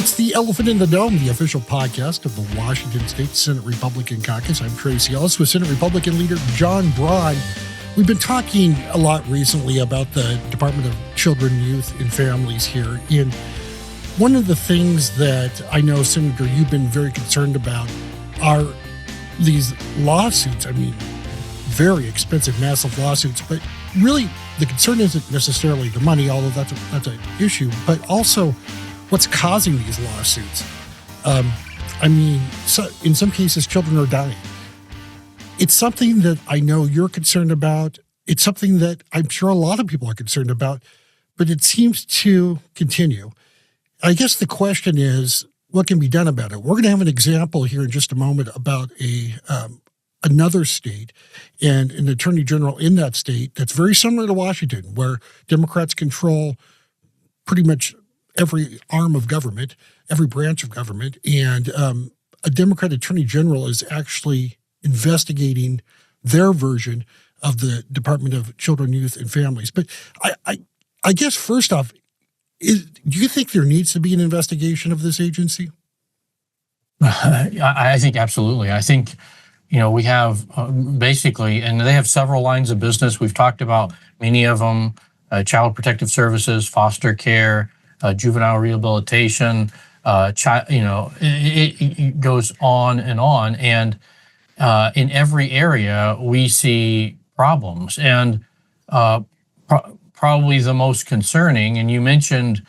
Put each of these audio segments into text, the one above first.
It's the Elephant in the Dome, the official podcast of the Washington State Senate Republican Caucus. I'm Tracy Ellis with Senate Republican leader John Braun. We've been talking a lot recently about the Department of Children, Youth, and Families here. And one of the things that I know, Senator, you've been very concerned about are these lawsuits. I mean, very expensive, massive lawsuits. But really, the concern isn't necessarily the money, although that's an issue, but also what's causing these lawsuits. In some cases, children are dying. It's something that I know you're concerned about. It's something that I'm sure a lot of people are concerned about, but it seems to continue. I guess the question is, what can be done about it? We're going to have an example here in just a moment about another state and an attorney general in that state that's very similar to Washington, where Democrats control pretty much every arm of government, every branch of government, and a Democrat attorney general is actually investigating their version of the Department of Children, Youth, and Families. But I guess first off, do you think there needs to be an investigation of this agency? I think absolutely. I think, we have basically, and they have several lines of business. We've talked about many of them: child protective services, foster care, juvenile rehabilitation. It goes on. And in every area, we see problems. And probably the most concerning, and you mentioned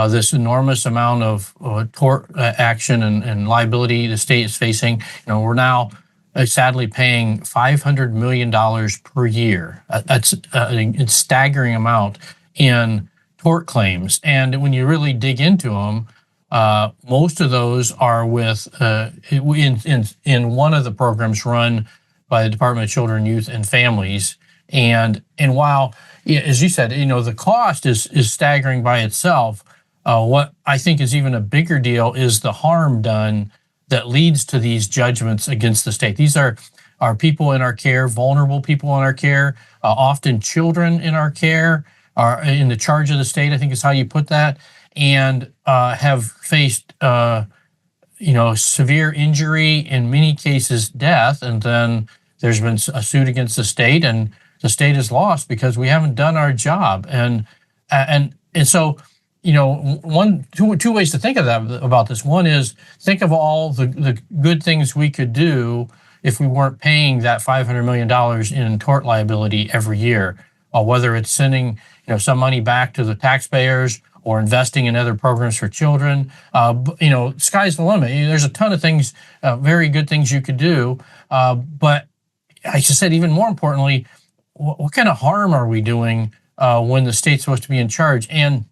this enormous amount of tort action and liability the state is facing. We're now sadly paying $500 million per year. That's a staggering amount in tort claims. And when you really dig into them, most of those are with in one of the programs run by the Department of Children, Youth, and Families. And while, as you said, the cost is staggering by itself, what I think is even a bigger deal is the harm done that leads to these judgments against the state. These are people in our care, vulnerable people in our care, often children in our care, are in the charge of the state, I think is how you put that, and have faced severe injury, in many cases death, and then there's been a suit against the state, and the state is lost because we haven't done our job. And so, two ways to think of that about this. One is think of all the good things we could do if we weren't paying that $500 million in tort liability every year, whether it's sending some money back to the taxpayers or investing in other programs for children. Sky's the limit. There's a ton of things, very good things you could do. But I just said, even more importantly, what kind of harm are we doing when the state's supposed to be in charge? And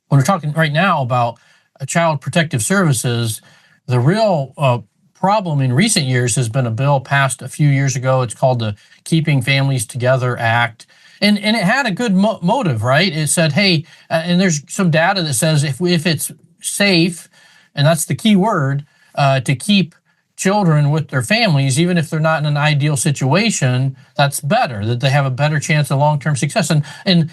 when we're talking right now about child protective services, the real problem in recent years has been a bill passed a few years ago. It's called the Keeping Families Together Act. And it had a good motive, right? It said, hey, and there's some data that says if it's safe, and that's the key word, to keep children with their families, even if they're not in an ideal situation, that's better, that they have a better chance of long-term success. And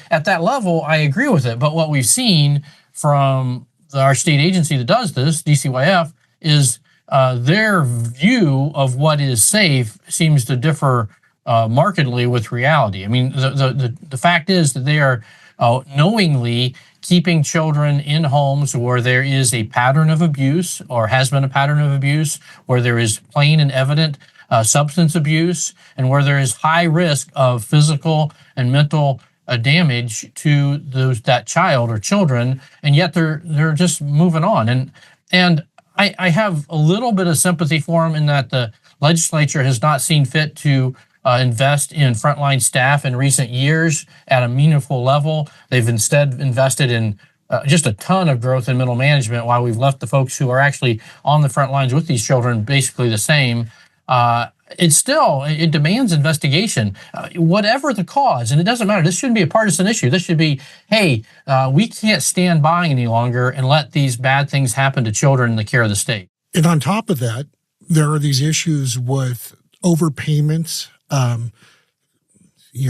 at that level, I agree with it. But what we've seen from our state agency that does this, DCYF, is their view of what is safe seems to differ markedly with reality. I mean, the fact is that they are knowingly keeping children in homes where there is a pattern of abuse or has been a pattern of abuse, where there is plain and evident substance abuse, and where there is high risk of physical and mental damage to that child or children, and yet they're just moving on. And I have a little bit of sympathy for them in that the legislature has not seen fit to invest in frontline staff in recent years at a meaningful level. They've instead invested in just a ton of growth in middle management, while we've left the folks who are actually on the front lines with these children basically the same. It demands investigation, whatever the cause. And it doesn't matter. This shouldn't be a partisan issue. This should be, hey, we can't stand by any longer and let these bad things happen to children in the care of the state. And on top of that, there are these issues with overpayments.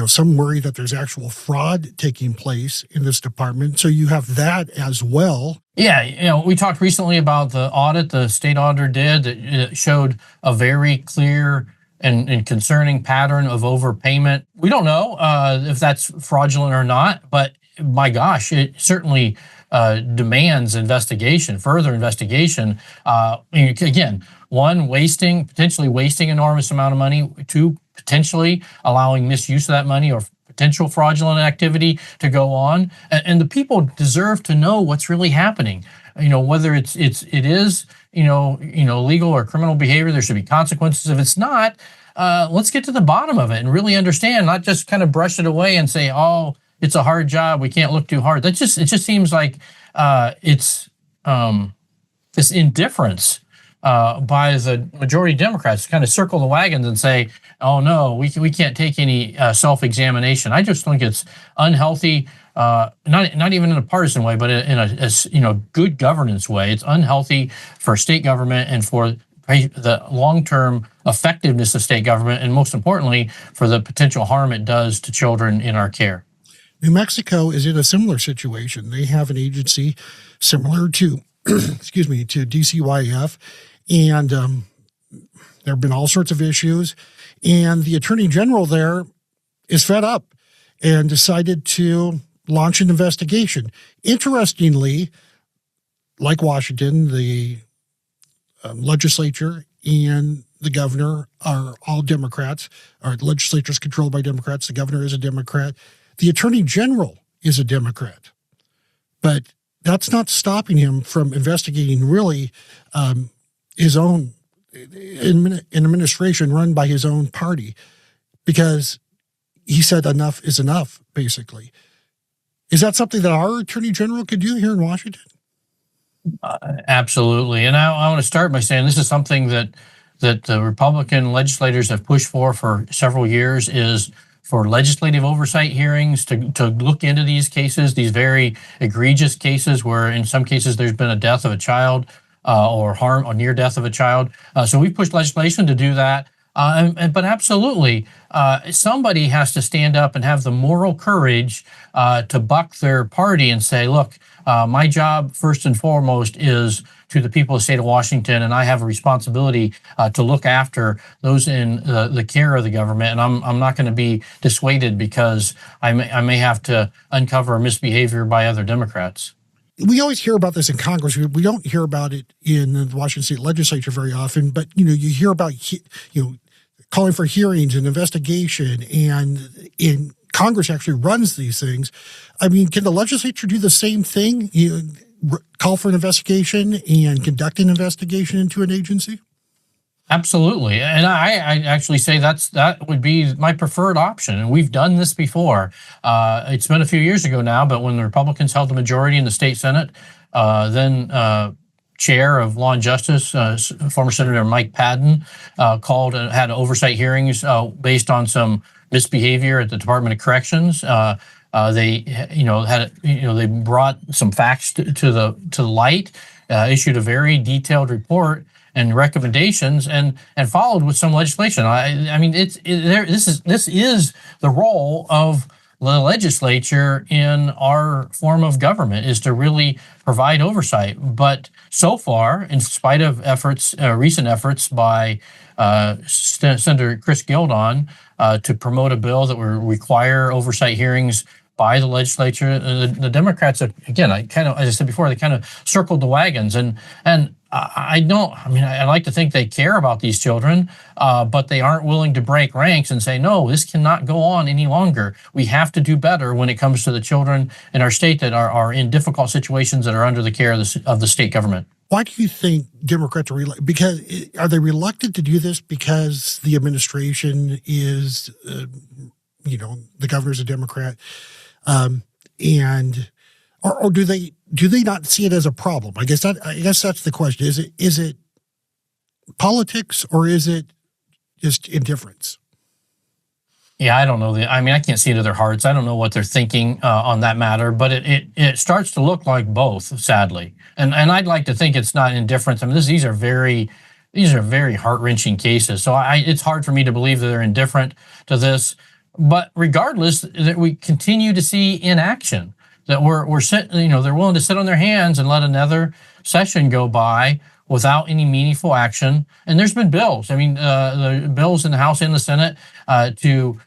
some worry that there's actual fraud taking place in this department. So you have that as well. Yeah, we talked recently about the audit the state auditor did that showed a very clear and concerning pattern of overpayment. We don't know if that's fraudulent or not, but my gosh, it certainly demands investigation, further investigation. Again, one, potentially wasting enormous amount of money. Two, potentially allowing misuse of that money or potential fraudulent activity to go on. And the people deserve to know what's really happening. Whether it is legal or criminal behavior, there should be consequences. If it's not, let's get to the bottom of it and really understand, not just kind of brush it away and say, oh, it's a hard job, we can't look too hard. It just seems like it's this indifference by the majority Democrats to kind of circle the wagons and say, oh no, we can't take any self-examination. I just think it's unhealthy, not even in a partisan way, but in a good governance way. It's unhealthy for state government and for the long-term effectiveness of state government, and most importantly, for the potential harm it does to children in our care. New Mexico is in a similar situation. They have an agency similar to, excuse me, to DCYF, and there have been all sorts of issues. And the attorney general there is fed up and decided to launch an investigation. Interestingly, like Washington, the legislature and the governor are all Democrats. Our legislature is controlled by Democrats. The governor is a Democrat. The attorney general is a Democrat. But that's not stopping him from investigating really his own an administration run by his own party, because he said enough is enough, basically. Is that something that our attorney general could do here in Washington? Absolutely. And I want to start by saying this is something that the Republican legislators have pushed for several years, is for legislative oversight hearings to look into these cases, these very egregious cases where in some cases there's been a death of a child or harm or near death of a child. So we've pushed legislation to do that. But absolutely, somebody has to stand up and have the moral courage to buck their party and say, look, my job first and foremost is to the people of the state of Washington, and I have a responsibility to look after those in the care of the government, and I'm not going to be dissuaded because I may have to uncover misbehavior by other Democrats. We always hear about this in Congress. We don't hear about it in the Washington State Legislature very often, but you hear about calling for hearings and investigation, and in Congress actually runs these things. I mean, can the legislature do the same thing? Call for an investigation and conduct an investigation into an agency? Absolutely. And I actually say that would be my preferred option. And we've done this before. It's been a few years ago now, but when the Republicans held the majority in the state Senate, then Chair of Law and Justice, former Senator Mike Padden, had oversight hearings based on some misbehavior at the Department of Corrections. They brought some facts to the light, issued a very detailed report and recommendations, and followed with some legislation. I mean, this is the role of the legislature in our form of government, is to really provide oversight. But so far, in spite of recent efforts by Senator Chris Gildon to promote a bill that would require oversight hearings by the legislature, the Democrats, again, as I said before, they kind of circled the wagons, and I like to think they care about these children, but they aren't willing to break ranks and say, no, this cannot go on any longer. We have to do better when it comes to the children in our state that are in difficult situations, that are under the care of the state government. Why do you think Democrats are are they reluctant to do this because the administration is, the governor's a Democrat, or do they not see it as a problem? I guess that's the question. Is it politics, or is it just indifference? Yeah, I don't know. I can't see into their hearts. I don't know what they're thinking on that matter, but it starts to look like both, sadly. And I'd like to think it's not indifference. I mean, these are very heart-wrenching cases. So it's hard for me to believe that they're indifferent to this. but regardless, that we continue to see inaction. That we're they're willing to sit on their hands and let another session go by without any meaningful action. And there's been bills. I mean, the bills in the House and the Senate to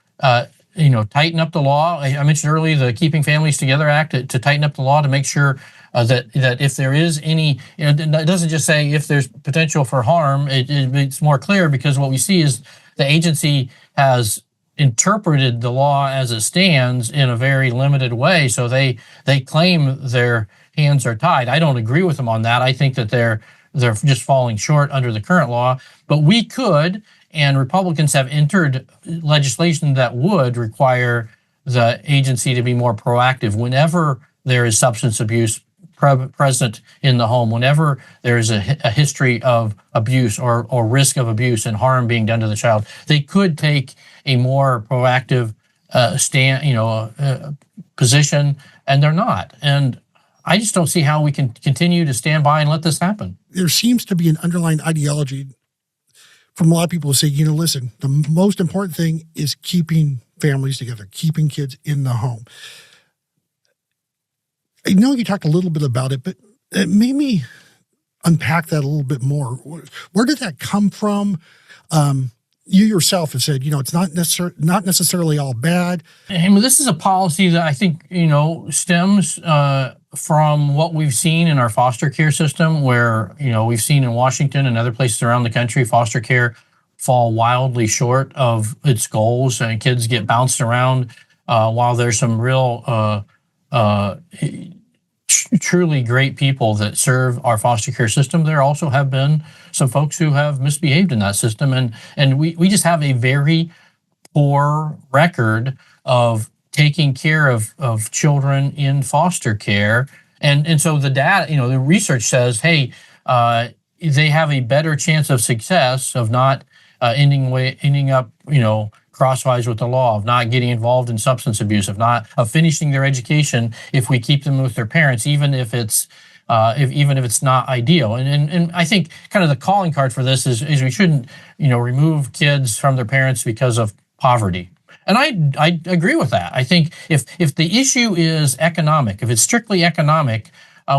tighten up the law. I mentioned earlier the Keeping Families Together Act to tighten up the law to make sure that if there is any, it doesn't just say if there's potential for harm. It's more clear, because what we see is the agency has interpreted the law as it stands in a very limited way. So they claim their hands are tied. I don't agree with them on that. I think that they're just falling short under the current law. But we could, and Republicans have entered legislation that would require the agency to be more proactive whenever there is substance abuse present in the home, whenever there is a history of abuse or risk of abuse and harm being done to the child. They could take a more proactive position, and they're not. And I just don't see how we can continue to stand by and let this happen. There seems to be an underlying ideology from a lot of people who say, listen, the most important thing is keeping families together, keeping kids in the home. I know you talked a little bit about it, but it made me unpack that a little bit more. Where did that come from? You yourself have said, it's not necessarily all bad. And this is a policy that I think, stems from what we've seen in our foster care system, where, we've seen in Washington and other places around the country, foster care fall wildly short of its goals, and kids get bounced around while there's some real truly great people that serve our foster care system. There also have been some folks who have misbehaved in that system, and we just have a very poor record of taking care of children in foster care. And so the data, the research says, hey, they have a better chance of success of not ending up, crosswise with the law, of not getting involved in substance abuse, of finishing their education if we keep them with their parents, even if it's not ideal. And I think kind of the calling card for this is we shouldn't remove kids from their parents because of poverty. And I agree with that. I think if the issue is economic, if it's strictly economic,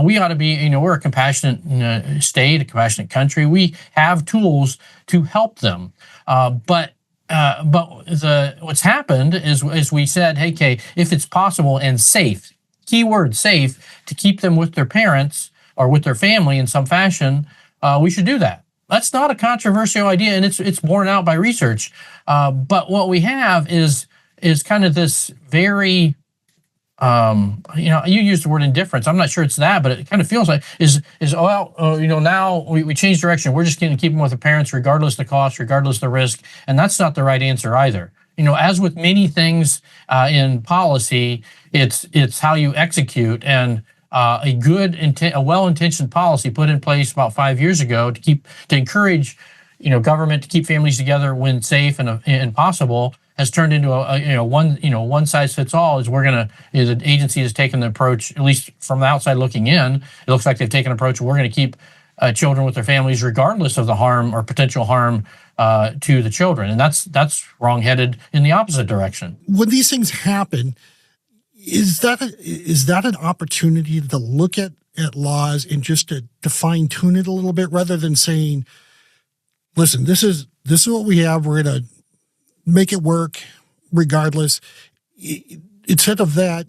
we ought to be, we're a compassionate state, a compassionate country. We have tools to help them. But what's happened is we said, hey, okay, if it's possible and safe, keyword safe, to keep them with their parents or with their family in some fashion, we should do that. That's not a controversial idea, and it's borne out by research. But what we have is kind of this very, you used the word indifference. I'm not sure it's that, but it kind of feels like now we changed direction. We're just going to keep them with the parents regardless of the cost, regardless of the risk. And that's not the right answer either. As with many things in policy, it's how you execute. And a well-intentioned policy put in place about 5 years ago to encourage, government to keep families together when safe and possible, has turned into a one size fits all. The agency has taken the approach, at least from the outside looking in, it looks like they've taken an approach. We're going to keep children with their families regardless of the harm or potential harm to the children, and that's wrong-headed in the opposite direction. When these things happen, is that an opportunity to look at laws and just to fine tune it a little bit, rather than saying, listen, this is what we have, we're going to make it work regardless? Instead of that,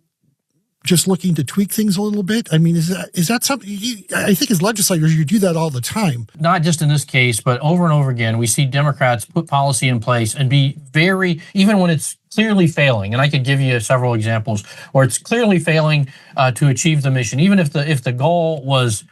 just looking to tweak things a little bit? I mean, is that something I think as legislators, you do that all the time. Not just in this case, but over and over again, we see Democrats put policy in place and be very, even when it's clearly failing, and I could give you several examples where it's clearly failing to achieve the mission. Even if the goal was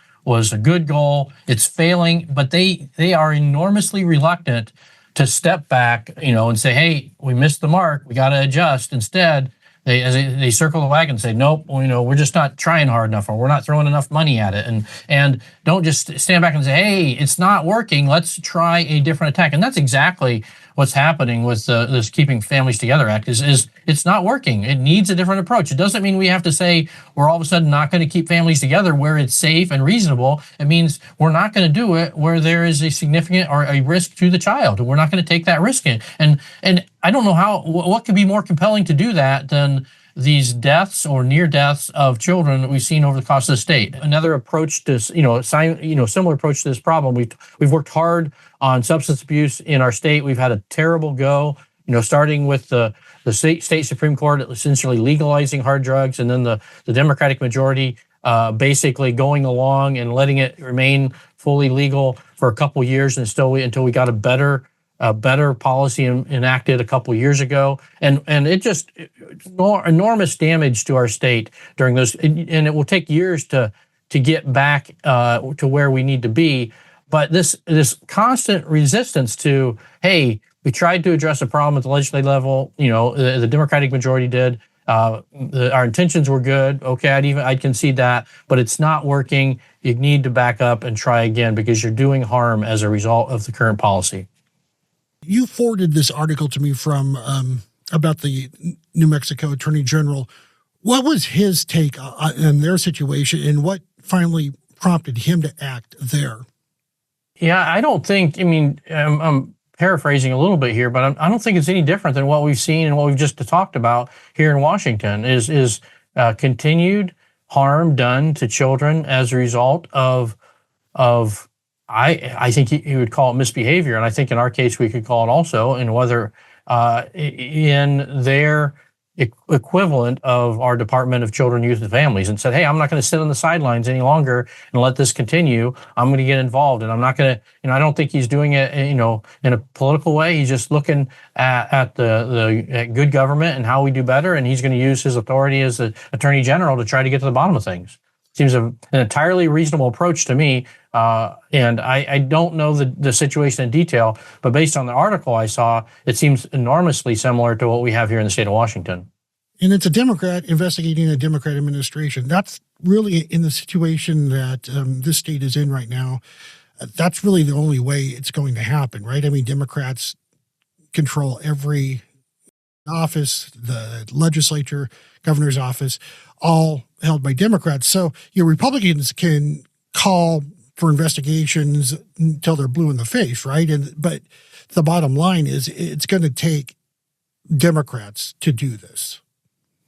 a good goal, it's failing, but they are enormously reluctant to step back, and say, hey, we missed the mark, we got to adjust. Instead, they circle the wagon and say, nope, we're just not trying hard enough, or we're not throwing enough money at it. And don't just stand back and say, hey, it's not working, let's try a different attack. And that's exactly what's happening with this Keeping Families Together Act is it's not working. It needs a different approach. It doesn't mean we have to say we're all of a sudden not going to keep families together where it's safe and reasonable. It means we're not going to do it where there is a significant or a risk to the child. We're not going to take that risk in. And I don't know what could be more compelling to do that than these deaths or near deaths of children that we've seen over the course of the state. Another approach to, similar approach to this problem. We've worked hard on substance abuse in our state. We've had a terrible go, starting with the state Supreme Court essentially legalizing hard drugs, and then the Democratic majority basically going along and letting it remain fully legal for a couple years, and until we got a better policy enacted a couple of years ago, and it just enormous damage to our state during those, and it will take years to get back to where we need to be. But this constant resistance to, hey, we tried to address a problem at the legislative level, the Democratic majority did. Our intentions were good. Okay, I'd concede that, but it's not working. You need to back up and try again because you're doing harm as a result of the current policy. You forwarded this article to me from about the New Mexico Attorney General. What was his take on their situation, and what finally prompted him to act there? Yeah, I don't think. I mean, I'm paraphrasing a little bit here, but I don't think it's any different than what we've seen and what we've just talked about here in Washington. Is continued harm done to children as a result of I think he would call it misbehavior, and I think in our case we could call it also, and whether in their equivalent of our Department of Children, Youth, and Families, and said, hey, I'm not going to sit on the sidelines any longer and let this continue. I'm going to get involved, and I'm not going to, I don't think he's doing it, in a political way. He's just looking at the good government and how we do better, and he's going to use his authority as the Attorney General to try to get to the bottom of things. Seems an entirely reasonable approach to me, and I don't know the situation in detail, but based on the article I saw, it seems enormously similar to what we have here in the state of Washington. And it's a Democrat investigating a Democrat administration. That's really, in the situation that this state is in right now, that's really the only way it's going to happen, right? I mean, Democrats control every office, the legislature, governor's office, all held by Democrats. So your Republicans can call for investigations until they're blue in the face, right? But the bottom line is it's going to take Democrats to do this.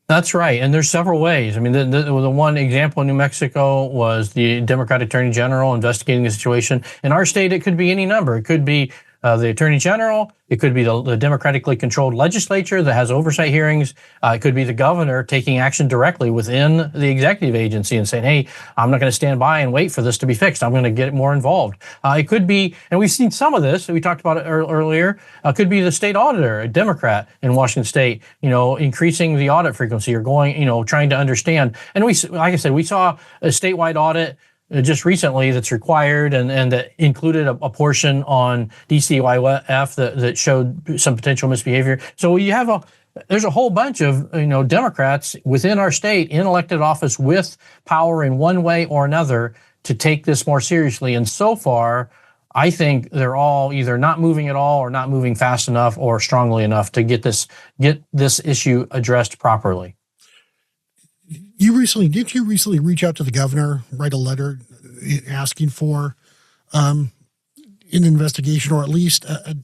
That's right. And there's several ways. I mean, the one example in New Mexico was the Democratic Attorney General investigating the situation. In our state, it could be any number. It could be the Attorney General. It could be the democratically controlled legislature that has oversight hearings. It could be the governor taking action directly within the executive agency and saying, hey, I'm not going to stand by and wait for this to be fixed. I'm going to get more involved. It could be, and we've seen some of this, we talked about it earlier, could be the state auditor, a Democrat in Washington state, increasing the audit frequency or going, trying to understand. And like I said, we saw a statewide audit just recently that's required and that included a portion on DCYF that showed some potential misbehavior. So there's a whole bunch of Democrats within our state in elected office with power in one way or another to take this more seriously. And so far, I think they're all either not moving at all or not moving fast enough or strongly enough to get this issue addressed properly. Did you recently reach out to the governor, write a letter asking for an investigation, or at least a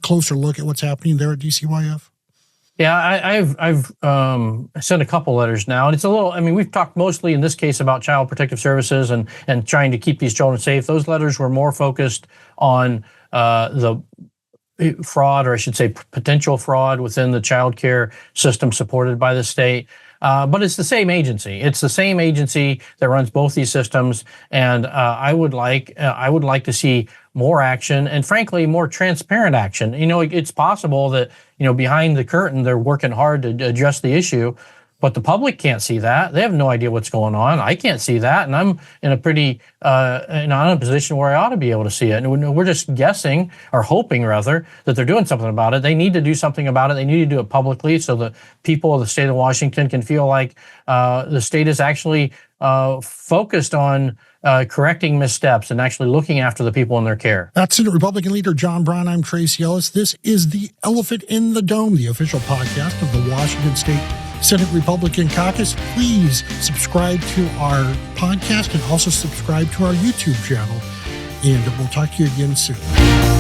closer look at what's happening there at DCYF? Yeah, I've sent a couple letters now, and it's a little. I mean, we've talked mostly in this case about Child Protective Services and trying to keep these children safe. Those letters were more focused on the fraud, or I should say potential fraud within the child care system supported by the state. But it's the same agency. It's the same agency that runs both these systems, and I would like to see more action, and frankly, more transparent action. It's possible that behind the curtain they're working hard to address the issue, But the public can't see that. They have no idea what's going on. I can't see that. And I'm in a pretty, I'm in a position where I ought to be able to see it. And we're just guessing, or hoping rather, that they're doing something about it. They need to do something about it. They need to do it publicly so that people of the state of Washington can feel like the state is actually focused on correcting missteps and actually looking after the people in their care. That's Senate Republican leader John Braun. I'm Tracy Ellis. This is the Elephant in the Dome, the official podcast of the Washington State Senate Republican Caucus. Please subscribe to our podcast and also subscribe to our YouTube channel. And we'll talk to you again soon.